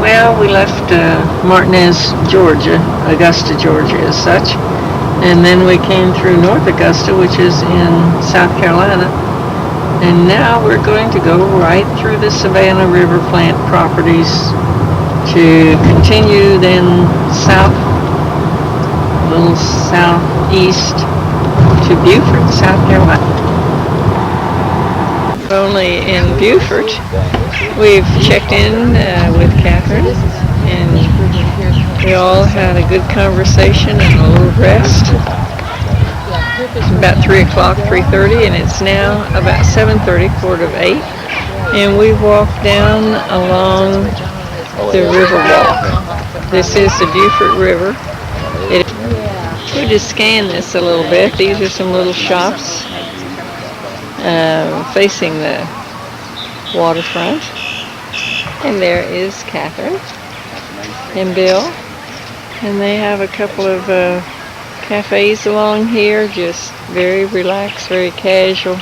Well, we left Martinez, Georgia, Augusta, Georgia as such, and then we came through North Augusta, which is in South Carolina, and now we're going to go right through the Savannah River Plant properties to continue then south, a little southeast to Beaufort, South Carolina. Only in Beaufort, we've checked in with Catherine, and we all had a good conversation and a little rest. It's about 3 o'clock, 3:30, and it's now about 7:30, 7:45, and we walked down along the river walk. This is the Beaufort River. We just scan this a little bit. These are some little shops facing the waterfront. And there is Catherine and Bill. And they have a couple of cafes along here, just very relaxed, very casual.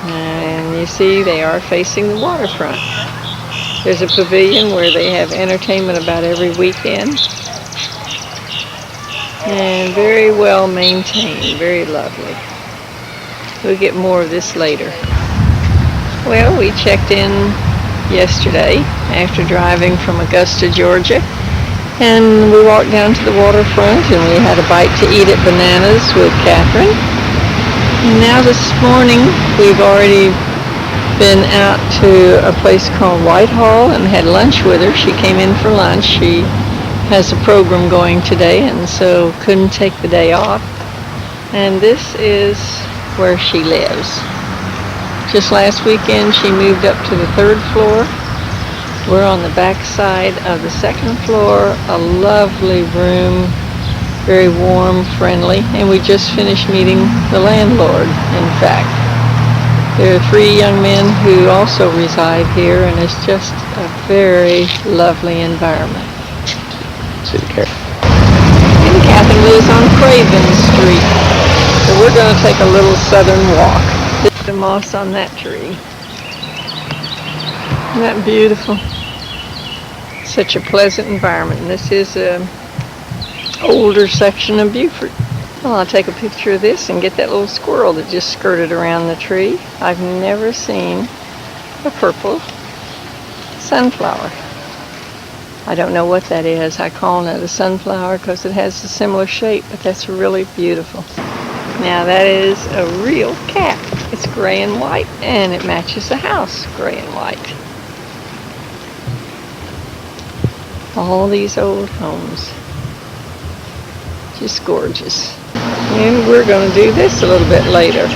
And you see they are facing the waterfront. There's a pavilion where they have entertainment about every weekend. And very well maintained, very lovely. We'll get more of this later. Well, we checked in yesterday after driving from Augusta, Georgia, and we walked down to the waterfront and we had a bite to eat at Bananas with Catherine. And now this morning we've already been out to a place called Whitehall and had lunch with her. She came in for lunch. She has a program going today and so couldn't take the day off. And this is where she lives. Just last weekend she moved up to the 3rd floor. We're on the back side of the 2nd floor, a lovely room, very warm, friendly, and we just finished meeting the landlord, in fact. There are 3 young men who also reside here, and it's just a very lovely environment. And Catherine lives on Craven Street, so we're going to take a little southern walk. There's the moss on that tree. Isn't that beautiful? Such a pleasant environment. And this is an older section of Beaufort. Well, I'll take a picture of this and get that little squirrel that just skirted around the tree. I've never seen a purple sunflower. I don't know what that is. I call it a sunflower because it has a similar shape, but that's really beautiful. Now that is a real cat. It's gray and white, and it matches the house, gray and white. All these old homes. Just gorgeous. And we're going to do this a little bit later.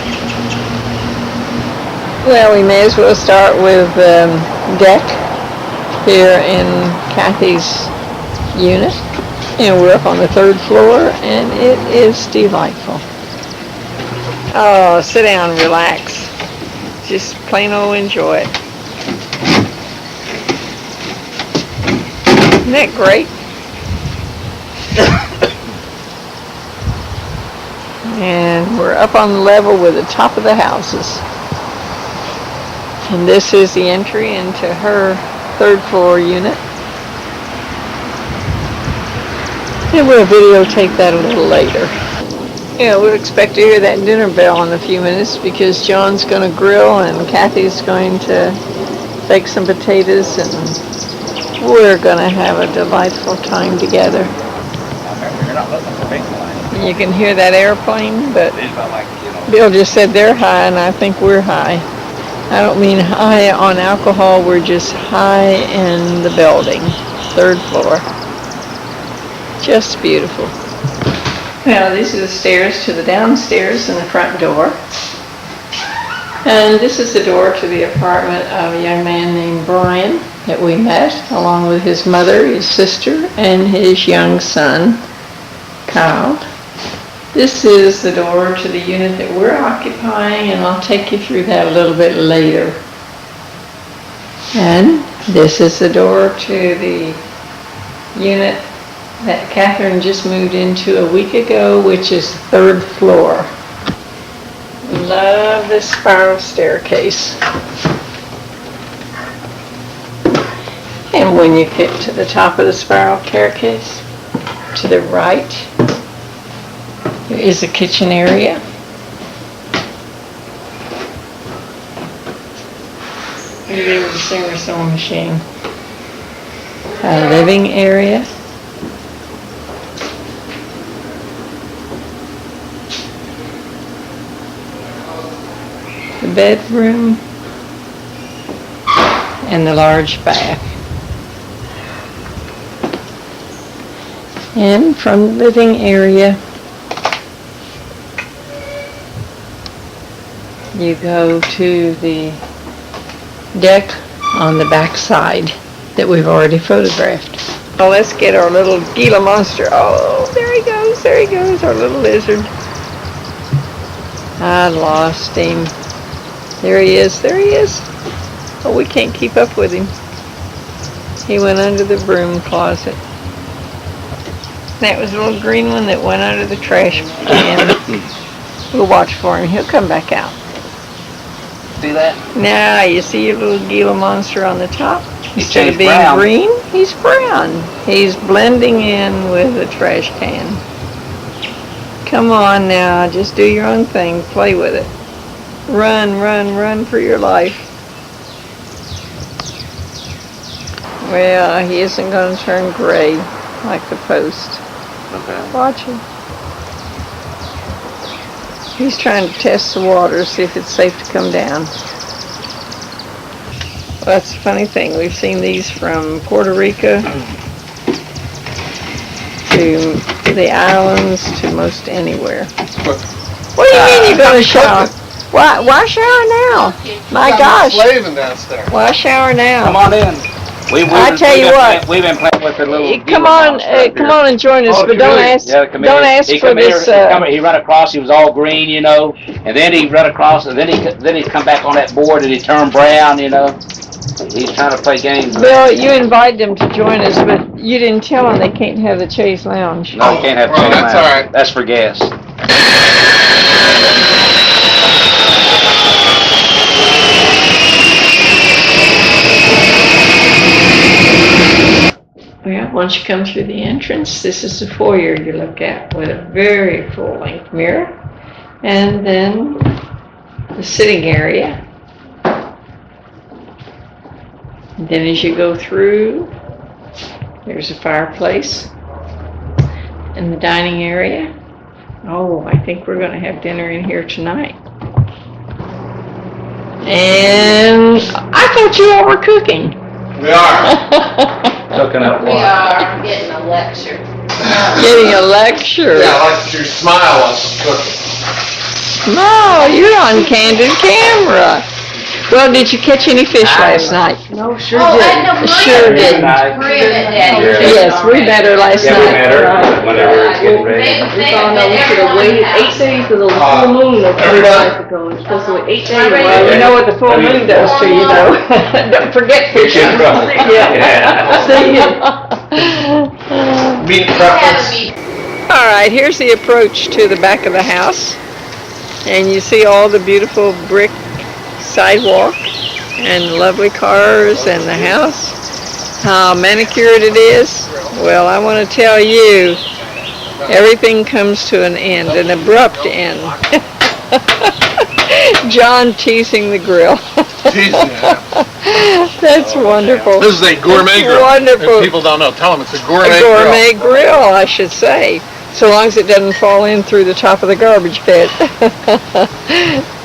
Well, we may as well start with deck here in Kathy's unit. And we're up on the 3rd floor, and it is delightful. Oh, sit down, relax. Just plain old enjoy it. Isn't that great? And we're up on the level with the top of the houses. And this is the entry into her 3rd floor unit. And we'll videotape that a little later. Yeah, we'll expect to hear that dinner bell in a few minutes because John's going to grill and Kathy's going to bake some potatoes, and we're going to have a delightful time together. You can hear that airplane, but Bill just said they're high, and I think we're high. I don't mean high on alcohol, we're just high in the building, 3rd floor. Just beautiful. Well, these are the stairs to the downstairs and the front door. And this is the door to the apartment of a young man named Brian that we met, along with his mother, his sister, and his young son, Kyle. This is the door to the unit that we're occupying, and I'll take you through that a little bit later. And this is the door to the unit that Catherine just moved into a week ago, which is 3rd floor. Love this spiral staircase. And when you get to the top of the spiral staircase, to the right, there is a kitchen area. There was a Singer sewing machine. A living area. The bedroom. And the large bath. And from the living area, you go to the deck on the back side that we've already photographed. Well, let's get our little Gila monster. Oh, there he goes, our little lizard. I lost him. There he is. Oh, we can't keep up with him. He went under the broom closet. That was a little green one that went under the trash can. We'll watch for him. He'll come back out. See that? Now, you see your little Gila monster on the top? Instead of being brown. green, he's brown. He's blending in with the trash can. Come on now, just do your own thing. Play with it. Run for your life. Well, he isn't going to turn gray like the post. Okay. Watch him. He's trying to test the water, see if it's safe to come down. Well, that's a funny thing. We've seen these from Puerto Rico to the islands to most anywhere. What do you mean you're going to shower? Why shower now? My gosh. Slaving downstairs. Why shower now? Come on in. I tell you what. We've been playing with the little. Come on and join us, but don't ask. Come Don't ask for this. He run across. He was all green, you know, and then he run across, and then he come back on that board, and he turned brown, you know. He's trying to play games. Bill, you invited them to join us, but you didn't tell them they can't have the Chase Lounge. No, he can't have. Well, that's all right. That's for gas. Well, once you come through the entrance, this is the foyer you look at with a very full-length mirror. And then the sitting area. And then as you go through, there's a fireplace. And the dining area. Oh, I think we're going to have dinner in here tonight. And I thought you all were cooking. We are. Cooking up We water. are getting a lecture. Getting a lecture. Yeah, I like your smile on some cooking. No, you're on candid camera. Well, did you catch any fish last night? No, sure did. Sure did. Daddy. Yes, we met her last Yeah, we night. met her whenever we were getting ready. We found out we should have waited 8 days for the full moon of 3 days ago. It's supposed to wait 8 days. Well, you know what the full moon does to you, though. Don't forget fishing. Yeah. See ya. Meat preference. All right, here's the approach to the back of the house. And you see all the beautiful brick sidewalk and lovely cars and the house. How manicured it is. Well, I want to tell you, everything comes to an end, an abrupt end. John teasing the grill. That's wonderful. This is a gourmet grill. Wonderful. If people don't know, tell them it's a A gourmet gourmet grill. grill, I should say. So long as it doesn't fall in through the top of the garbage pit.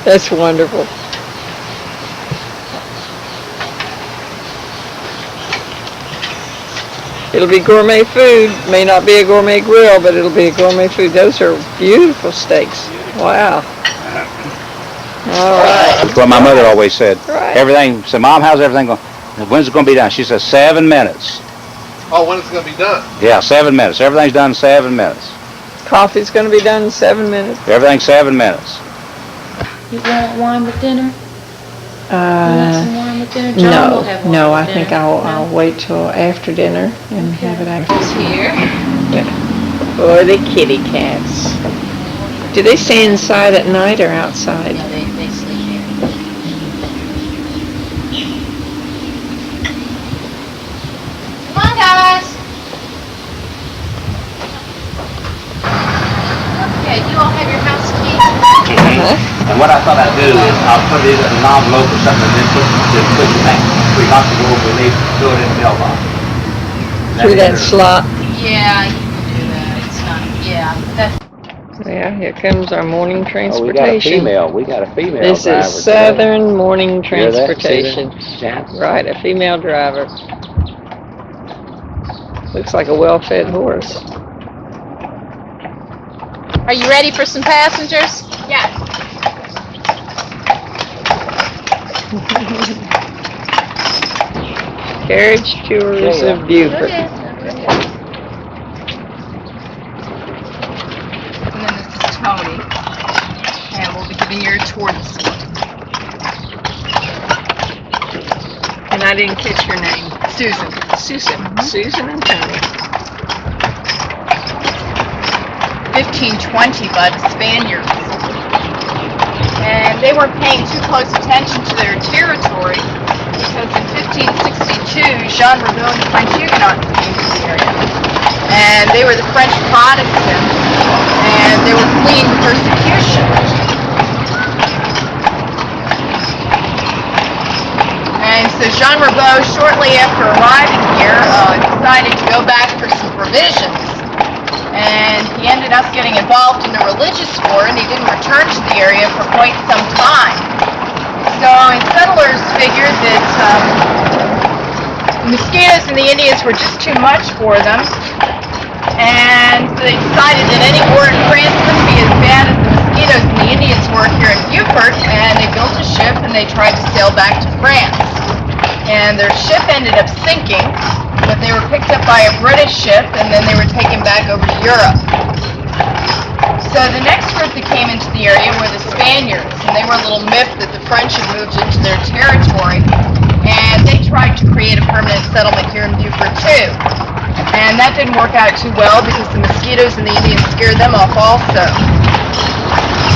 That's wonderful. It'll be gourmet food. May not be a gourmet grill, but it'll be a gourmet food. Those are beautiful steaks. Wow. All right. That's what my mother always said. Right. Everything, said, Mom, how's everything going? When's it going to be done? She says 7 minutes. Oh, when it's going to be done? Yeah, 7 minutes. Everything's done in 7 minutes. Coffee's going to be done in 7 minutes. Everything's 7 minutes. You want wine with dinner? You want some wine with dinner? John will have wine No, with I think dinner. I'll wait till after dinner and have it after. Here. Or the kitty cats. Do they stay inside at night or outside? Yeah, they sleep here. And what I thought I'd do is I'll put it in an envelope or something and then put it back. We lock the door, we leave, throw it in the mailbox. Through that slot. Yeah, you can do that. It's not, yeah, that's. Yeah, here comes our morning Oh, transportation. we got a female This driver is Southern Morning today. Hear that, Transportation. Susan? Right, a female driver. Looks like a well-fed horse. Are you ready for some passengers? Yes. Carriage Tours of Beaufort. And then this is Tony. And we'll be giving you a tour this morning. And I didn't catch your name. Susan. Susan. Susan and Tony. 1520 by the Spaniards. And they weren't paying too close attention to their territory because in 1562, Jean Rebelle and the French Huguenots came to the area. And they were the French Protestants, and they were fleeing persecution. And so Jean Rebelle, shortly after arriving here, decided to go back for some provisions. And he ended up getting involved in a religious war, and he didn't return to the area for quite some time. So settlers figured that the mosquitoes and the Indians were just too much for them, and so they decided that any war in France couldn't be as bad as the mosquitoes and the Indians were here in Beaufort, and they built a ship and they tried to sail back to France. And their ship ended up sinking, but they were picked up by a British ship, and then they were taken back over to Europe. So the next group that came into the area were the Spaniards, and they were a little miffed that the French had moved into their territory, and they tried to create a permanent settlement here in Beaufort too. And that didn't work out too well because the mosquitoes and the Indians scared them off also.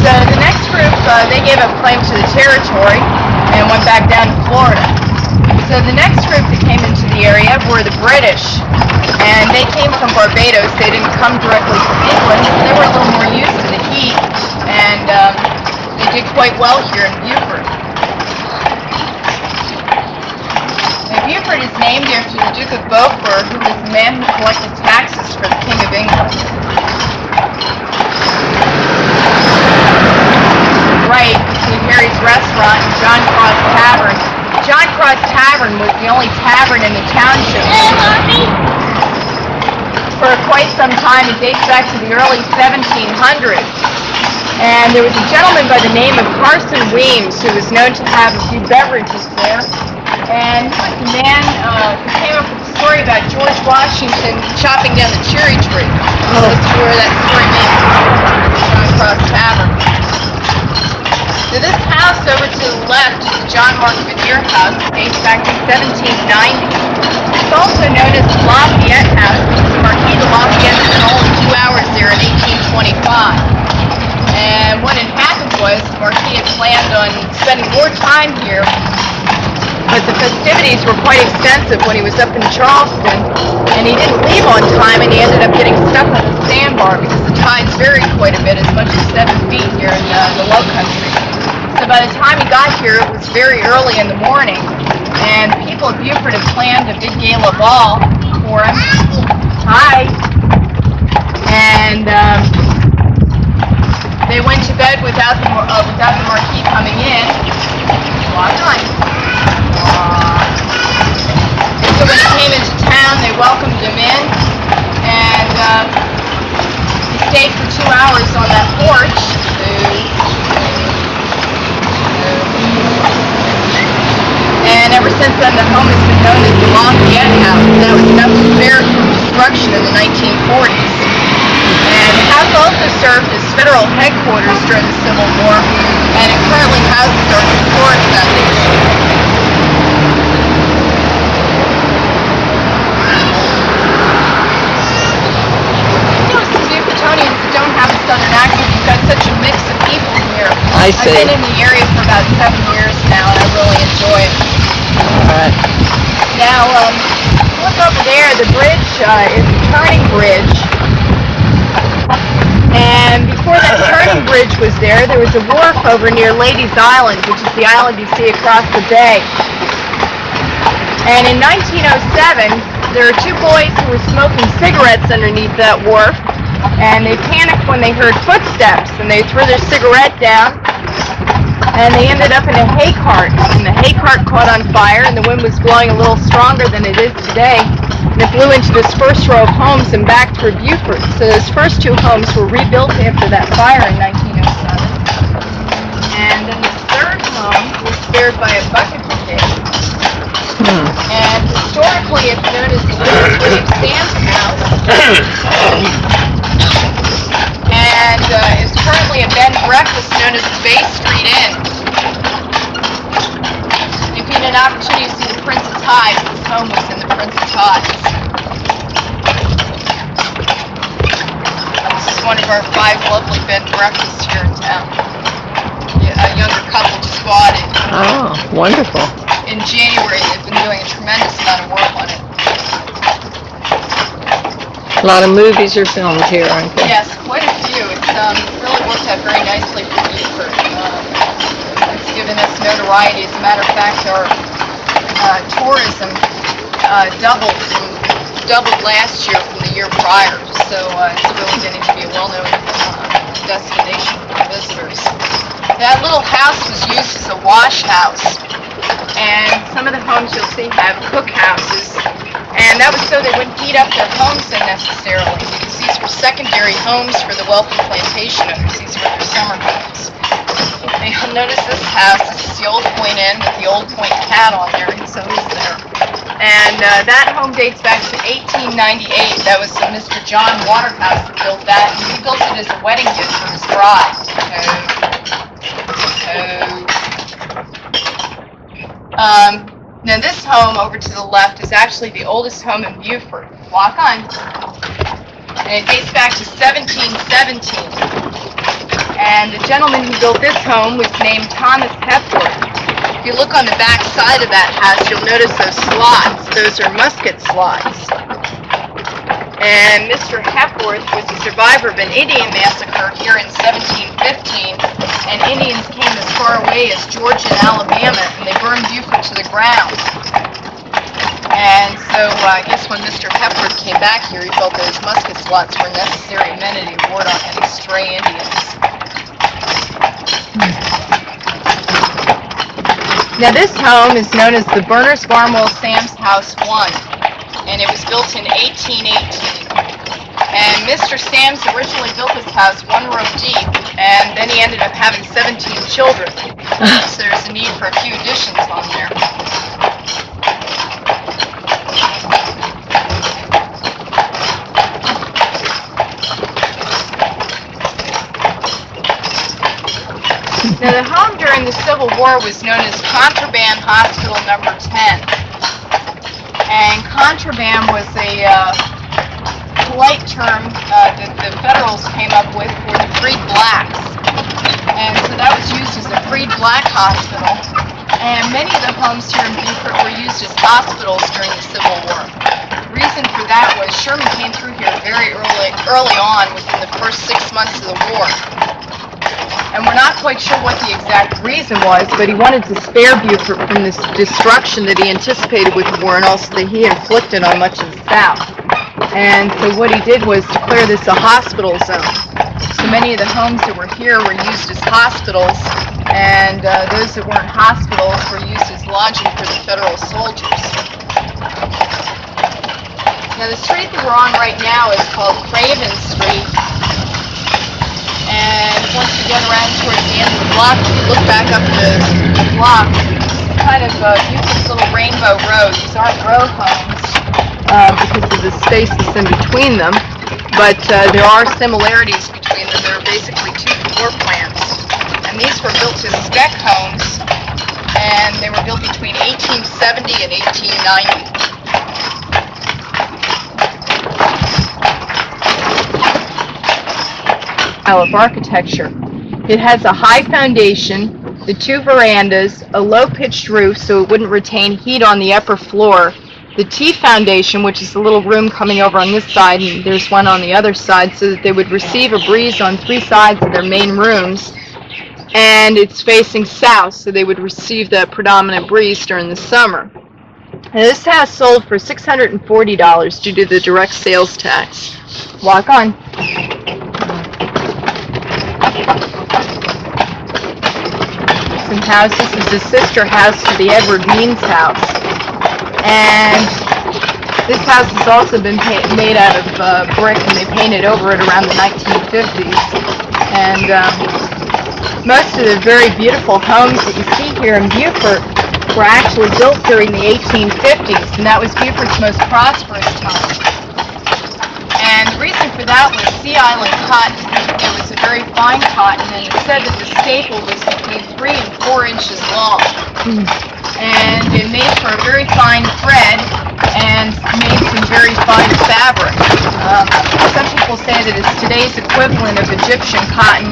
So the next group, they gave up claim to the territory and went back down to Florida. So the next group that came into the area were the British, and they came from Barbados. They didn't come directly from England, so they were a little more used to the heat, and they did quite well here in Beaufort. Now, Beaufort is named after the Duke of Beaufort, who was the man who collected taxes for the King of England. Right between Harry's Restaurant and John Cross Tavern. John Cross Tavern was the only tavern in the township. For quite some time, it dates back to the early 1700s. And there was a gentleman by the name of Carson Weems who was known to have a few beverages there. And he was the man who came up with the story about George Washington chopping down the cherry tree. That's where that story came from, John Cross Tavern. So this house over to the left is the John Mark Veneer House. It dates back to 1790. It's also known as the Lafayette House because the Marquis de Lafayette spent only 2 hours there in 1825. And what had happened was the Marquis had planned on spending more time here, but the festivities were quite extensive when he was up in Charleston, and he didn't leave on time, and he ended up getting stuck on the sandbar because the tides varied quite a bit, as much as 7 feet here in the low country. So by the time he got here, it was very early in the morning, and people of Beaufort had planned a big gala ball for him. Hi. And they went to bed without the Marquis coming in. Long time. And so when he came into town, they welcomed him in, and he stayed for 2 hours on that porch. And ever since then, the home has been known as the Lafayette House. That was enough to spare from destruction in the 1940s. And the house also served as federal headquarters during the Civil War, and it currently houses our historic foundation. You know, some Beaufortonians that don't have a southern accent, you've got such a mix of people here. I see. I've been in the area for about 7 years now, and I really enjoy it. Alright. Now, look over there, the bridge is a turning bridge. And before that turning bridge was there was a wharf over near Ladies Island, which is the island you see across the bay. And in 1907, there were two boys who were smoking cigarettes underneath that wharf, and they panicked when they heard footsteps, and they threw their cigarette down, and they ended up in a hay cart, and the hay cart caught on fire, and the wind was blowing a little stronger than it is today, and it blew into this first row of homes and back toward Beaufort. So those first two homes were rebuilt after that fire in 1907. And then the third home was spared by a bucket brigade. And historically it's known as the William Sam's house. And it's currently a bed and breakfast known as the Bay Street Inn. If you had an opportunity to see the Princess Hive, this home was in the Princess Hive. This is one of our 5 lovely bed and breakfasts here in town. A younger couple just bought it. Oh, wonderful. In January. They've been doing a tremendous amount of work on it. A lot of movies are filmed here, aren't there? Yes, quite a few. It's really worked out very nicely for Beaufort. It's given us notoriety. As a matter of fact, our tourism doubled last year from the year prior. So it's really getting to be a well-known destination for visitors. That little house was used as a wash house. And some of the homes you'll see have cookhouses, and that was so they wouldn't heat up their homes unnecessarily, because these were secondary homes for the wealthy plantation owners. These were their summer homes. And you'll notice this house, this is the Old Point Inn with the Old Point cat on there, and so is there. And that home dates back to 1898. That was Mr. John Waterhouse who built that, and he built it as a wedding gift for his bride. Now this home over to the left is actually the oldest home in Beaufort. Walk on. And it dates back to 1717. And the gentleman who built this home was named Thomas Hepworth. If you look on the back side of that house, you'll notice those slots. Those are musket slots. And Mr. Hepworth was a survivor of an Indian massacre here in 1715, and Indians came as far away as Georgia and Alabama, and they burned Beaufort to the ground. And so I guess when Mr. Hepworth came back here, he felt those musket slots were a necessary amenity to ward off any stray Indians. Now this home is known as the Berners Barnwell Sam's House 1. And it was built in 1818. And Mr. Sam's originally built this house 1 row deep, and then he ended up having 17 children. So there's a need for a few additions on there. Now the home during the Civil War was known as Contraband Hospital Number 10. And contraband was a polite term that the Federals came up with for the freed blacks. And so that was used as a freed black hospital. And many of the homes here in Beaufort were used as hospitals during the Civil War. The reason for that was Sherman came through here very early on, within the first 6 months of the war. And we're not quite sure what the exact reason was, but he wanted to spare Beaufort from this destruction that he anticipated with the war, and also that he inflicted on much of the South. And so what he did was declare this a hospital zone. So many of the homes that were here were used as hospitals, and those that weren't hospitals were used as lodging for the Federal soldiers. Now the street that we're on right now is called Craven Street. And once you get around towards the end of the block, if you look back up the block, it's kind of Beaufort's little rainbow road. These aren't row homes because of the space that's in between them, but there are similarities between them. They're basically 2 floor plans. And these were built as spec homes, and they were built between 1870 and 1890. Of architecture. It has a high foundation, the 2 verandas, a low-pitched roof so it wouldn't retain heat on the upper floor, the T foundation, which is a little room coming over on this side, and there's one on the other side, so that they would receive a breeze on 3 sides of their main rooms. And it's facing south, so they would receive the predominant breeze during the summer. Now, this house sold for $640 due to the direct sales tax. Walk on. Some house. This is the sister house to the Edward Means house. And this house has also been made out of brick, and they painted over it around the 1950s. And most of the very beautiful homes that you see here in Beaufort were actually built during the 1850s, and that was Beaufort's most prosperous time. And the reason for that was Sea Island cotton. It was a very fine cotton, and it said that the staple was between 3 and 4 inches long. And it made for a very fine thread and made some very fine fabric. Some people say that it's today's equivalent of Egyptian cotton,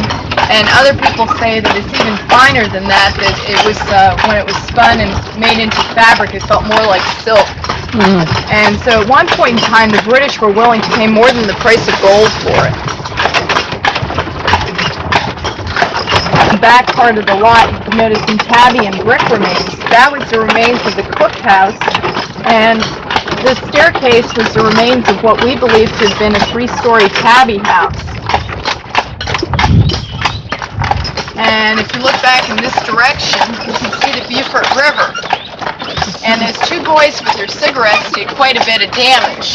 and other people say that it's even finer than that, that it was, when it was spun and made into fabric, it felt more like silk. And so at one point in time, the British were willing to pay more than the price of gold for it. The back part of the lot, you can notice some tabby and brick remains. That was the remains of the cookhouse, and the staircase was the remains of what we believe to have been a 3-story tabby house. And if you look back in this direction, you can see the Beaufort River. And those 2 boys with their cigarettes did quite a bit of damage.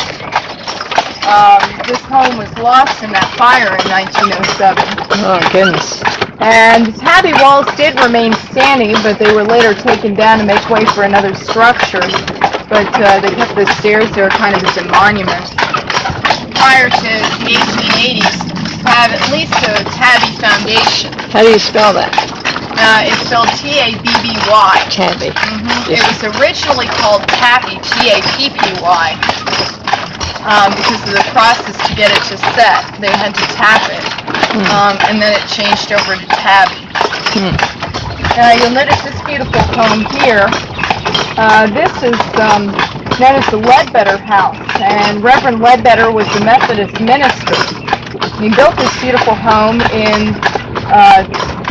This home was lost in that fire in 1907. Oh, goodness. And the tabby walls did remain standing, but they were later taken down to make way for another structure. But they kept the stairs there kind of as a monument. Prior to the 1880s, to have at least a tabby foundation. How do you spell that? It's spelled T-A-B-B-Y. Tabby. It was originally called Tappy, T-A-P-P-Y, because of the process to get it to set. They had to tap it, and then it changed over to Tabby. You'll notice this beautiful home here. This is known as the Ledbetter House, and Reverend Ledbetter was the Methodist minister. He built this beautiful home in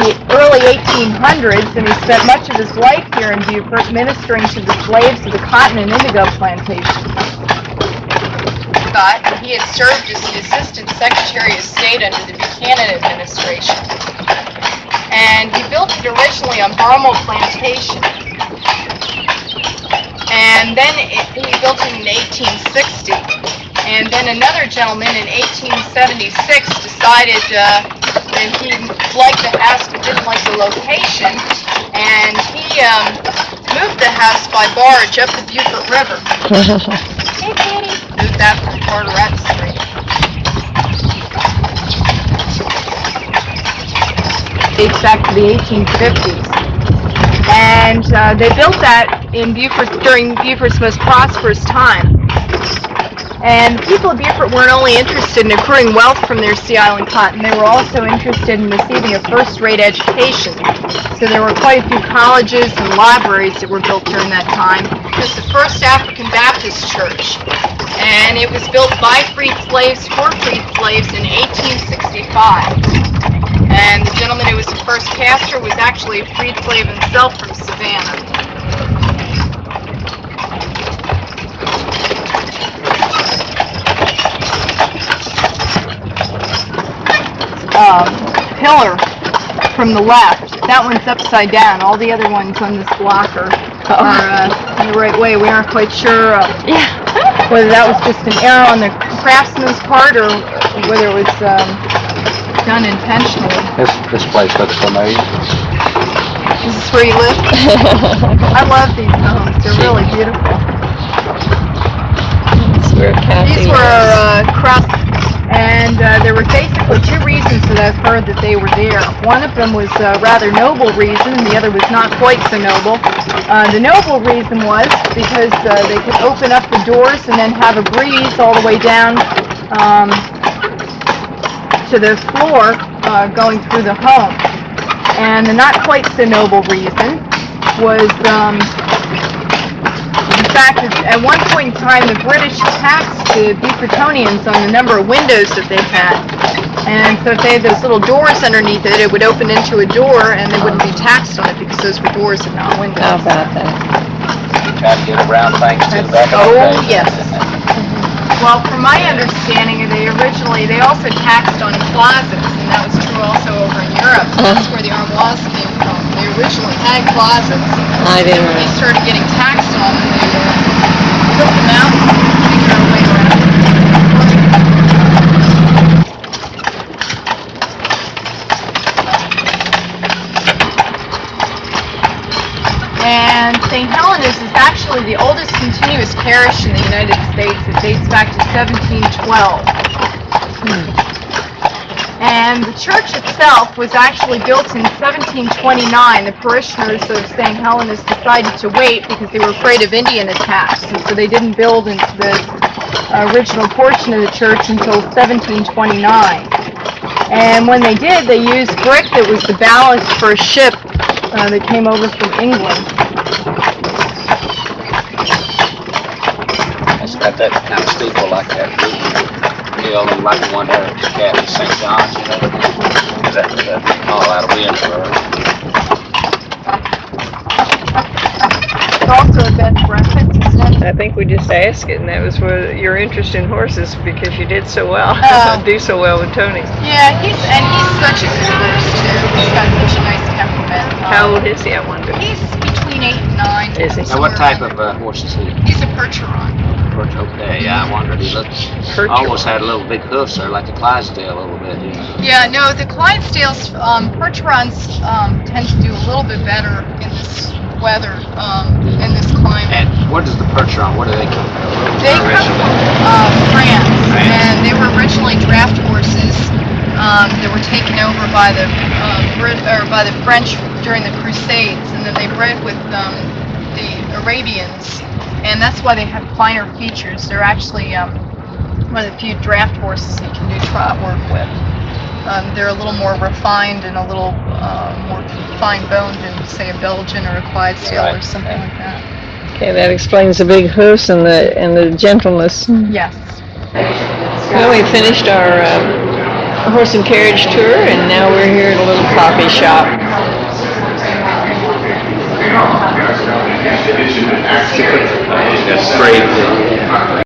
the early 1800s, and he spent much of his life here in Beaufort ministering to the slaves of the cotton and indigo plantation. He had served as the Assistant Secretary of State under the Buchanan administration. And he built it originally on Bromo Plantation. And then he built it in 1860. And then another gentleman in 1876 decided that he liked the house but didn't like the location, and he moved the house by barge up the Beaufort River. Hey, Patty. Moved that from Carteret Street. Dates back to the 1850s. And they built that in Beaufort during Beaufort's most prosperous time. And the people of Beaufort weren't only interested in accruing wealth from their Sea Island cotton, they were also interested in receiving a first-rate education. So there were quite a few colleges and libraries that were built during that time. It was the first African Baptist church, and it was built by freed slaves for freed slaves in 1865. And the gentleman who was the first pastor was actually a freed slave himself from Savannah. Pillar from the left. That one's upside down. All the other ones on this block are in the right way. We aren't quite sure whether that was just an error on the craftsman's part or whether it was done intentionally. This place looks familiar. This is where you live? I love these homes. They're really beautiful. These were crafts. And there were basically 2 reasons that I've heard that they were there. One of them was a rather noble reason, and the other was not quite so noble. The noble reason was because they could open up the doors and then have a breeze all the way down to the floor going through the home. And the not quite so noble reason was In fact, at one point in time, the British taxed the Beaufortonians on the number of windows that they had. And so if they had those little doors underneath it, it would open into a door and they wouldn't be taxed on it because those were doors and not windows. How about that? Try to get around things too back in the Oh, day. yes. Well, from my understanding, they also taxed on closets, and that was true also over in Europe. So that's where the armoires came from. They originally had closets. I didn't When they know. started getting taxed on them, they took them out and figured their way around. And St. Helena's is actually the oldest continuous parish in the United States. It dates back to 1712. And the church itself was actually built in 1729. The parishioners of St. Helena's decided to wait because they were afraid of Indian attacks. And so they didn't build into the original portion of the church until 1729. And when they did, they used brick that was the ballast for a ship that came over from England. It's got that kind of steeple like that hill, like the one there at St. John's, you know. That's all out of Windsor. It's also a bed and breakfast, isn't it? I think we just asked it, and that was where your interest in horses because you did so well, do so well with Tony. Yeah, he's such a good horse too. He's got such a nice temperament. How old is he, I wonder? He's between 8 and 9. Is he? Now, what type of horse is he? He's a Percheron. Okay, yeah, I wondered. He looked almost had a little big hoofs there, like the Clydesdale a little bit. You know. Yeah, no, the Clydesdales, Percherons tend to do a little bit better in this weather, in this climate. And what does the Percheron? Where do they come from? They come from France, and they were originally draft horses that were taken over by the by the French during the Crusades, and then they bred with the Arabians, and that's why they have finer features. They're actually one of the few draft horses that you can do trot work with. They're a little more refined and a little more fine-boned than, say, a Belgian or a Clydesdale or something like that. Okay, that explains the big hoofs and the gentleness. Yes. Well, we finished our horse and carriage tour, and now we're here at a little coffee shop. That's great.